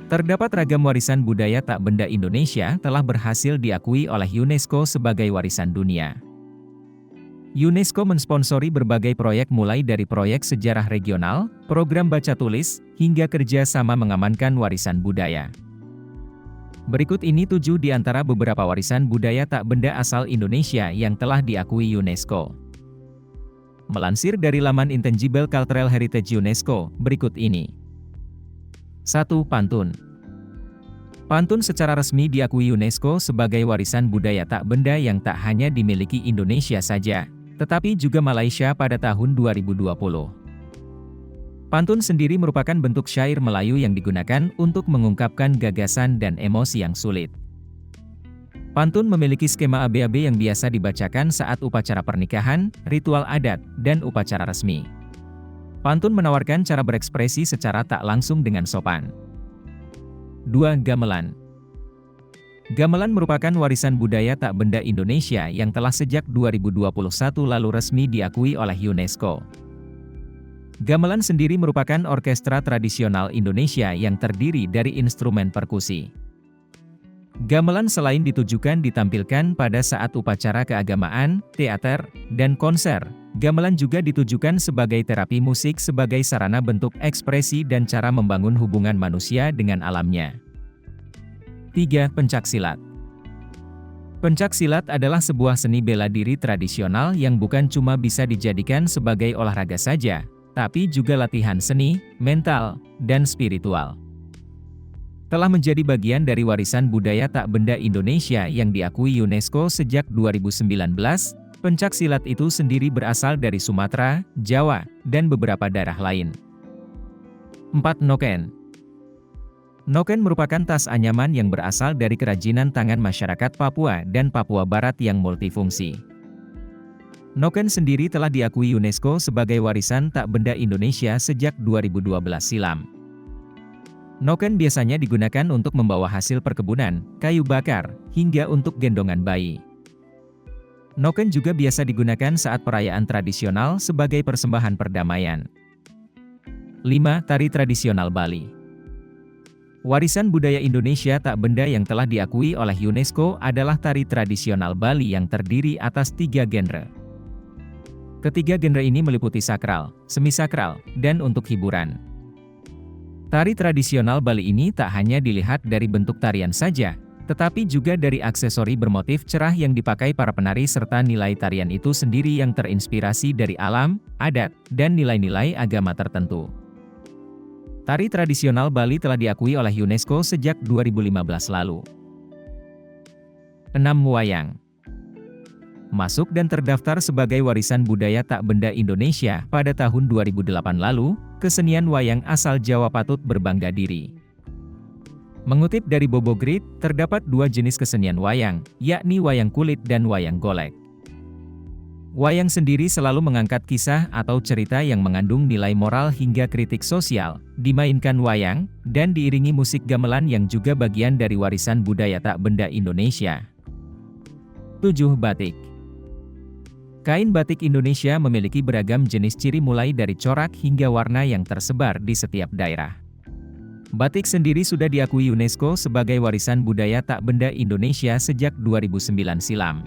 Terdapat ragam warisan budaya tak benda Indonesia telah berhasil diakui oleh UNESCO sebagai warisan dunia. UNESCO mensponsori berbagai proyek mulai dari proyek sejarah regional, program baca tulis, hingga kerja sama mengamankan warisan budaya. Berikut ini 7 di antara beberapa warisan budaya tak benda asal Indonesia yang telah diakui UNESCO. Melansir dari laman Intangible Cultural Heritage UNESCO, berikut ini. 1. Pantun. Pantun secara resmi diakui UNESCO sebagai warisan budaya tak benda yang tak hanya dimiliki Indonesia saja, tetapi juga Malaysia pada tahun 2020. Pantun sendiri merupakan bentuk syair Melayu yang digunakan untuk mengungkapkan gagasan dan emosi yang sulit. Pantun memiliki skema ABAB yang biasa dibacakan saat upacara pernikahan, ritual adat, dan upacara resmi. Pantun menawarkan cara berekspresi secara tak langsung dengan sopan. 2. Gamelan. Gamelan merupakan warisan budaya tak benda Indonesia yang telah sejak 2021 lalu resmi diakui oleh UNESCO. Gamelan sendiri merupakan orkestra tradisional Indonesia yang terdiri dari instrumen perkusi. Gamelan selain ditujukan ditampilkan pada saat upacara keagamaan, teater, dan konser, gamelan juga ditujukan sebagai terapi musik sebagai sarana bentuk ekspresi dan cara membangun hubungan manusia dengan alamnya. 3. Pencaksilat. Pencaksilat adalah sebuah seni bela diri tradisional yang bukan cuma bisa dijadikan sebagai olahraga saja, tapi juga latihan seni, mental, dan spiritual. Telah menjadi bagian dari warisan budaya tak benda Indonesia yang diakui UNESCO sejak 2019, pencaksilat itu sendiri berasal dari Sumatera, Jawa, dan beberapa daerah lain. 4. Noken. Noken merupakan tas anyaman yang berasal dari kerajinan tangan masyarakat Papua dan Papua Barat yang multifungsi. Noken sendiri telah diakui UNESCO sebagai warisan tak benda Indonesia sejak 2012 silam. Noken biasanya digunakan untuk membawa hasil perkebunan, kayu bakar, hingga untuk gendongan bayi. Noken juga biasa digunakan saat perayaan tradisional sebagai persembahan perdamaian. 5. Tari tradisional Bali. Warisan budaya Indonesia tak benda yang telah diakui oleh UNESCO adalah tari tradisional Bali yang terdiri atas 3 genre. Ketiga genre ini meliputi sakral, semi-sakral, dan untuk hiburan. Tari tradisional Bali ini tak hanya dilihat dari bentuk tarian saja, tetapi juga dari aksesori bermotif cerah yang dipakai para penari serta nilai tarian itu sendiri yang terinspirasi dari alam, adat, dan nilai-nilai agama tertentu. Tari tradisional Bali telah diakui oleh UNESCO sejak 2015 lalu. 6. Wayang. Masuk dan terdaftar sebagai warisan budaya tak benda Indonesia pada tahun 2008 lalu, kesenian wayang asal Jawa patut berbangga diri. Mengutip dari Bobo Grid, terdapat 2 jenis kesenian wayang, yakni wayang kulit dan wayang golek. Wayang sendiri selalu mengangkat kisah atau cerita yang mengandung nilai moral hingga kritik sosial, dimainkan wayang, dan diiringi musik gamelan yang juga bagian dari warisan budaya tak benda Indonesia. 7. Batik. Kain batik Indonesia memiliki beragam jenis ciri mulai dari corak hingga warna yang tersebar di setiap daerah. Batik sendiri sudah diakui UNESCO sebagai warisan budaya tak benda Indonesia sejak 2009 silam.